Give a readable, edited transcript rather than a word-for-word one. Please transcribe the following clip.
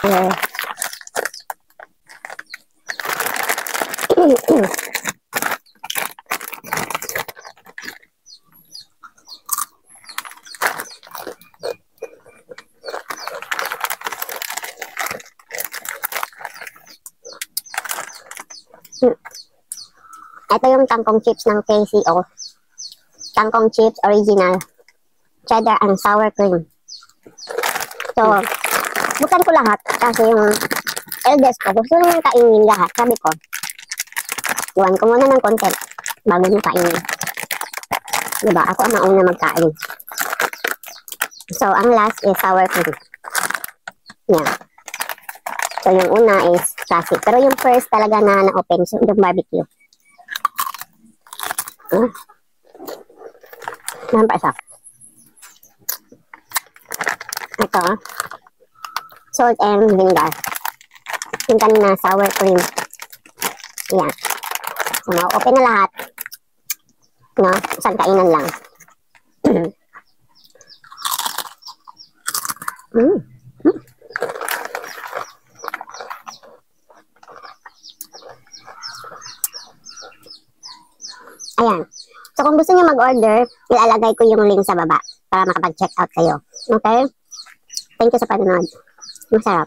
here. Ito yung kangkong chips ng KCO. Kangkong chips original. Cheddar and sour cream. So, bukan ko lahat kasi yung eldest ko gusto naman kainin lahat. Sabi ko, iwan ko muna ng konti bago nyo kainin. Diba? Ako ang mauna magkain. So, ang last is sour cream. Yeah. So, yung una is classic. Pero yung first talaga na na-open, so yung barbecue. Meron pa isa. Ito. Salt and vinegar. Yung kanina, sour cream. Ayan. So, na-open na lahat. No? Isang kainan lang. Ayan. So, kung gusto niyo mag-order, ilalagay ko yung link sa baba para makapag-check out kayo. Okay? Thank you sa panonood. Masarap.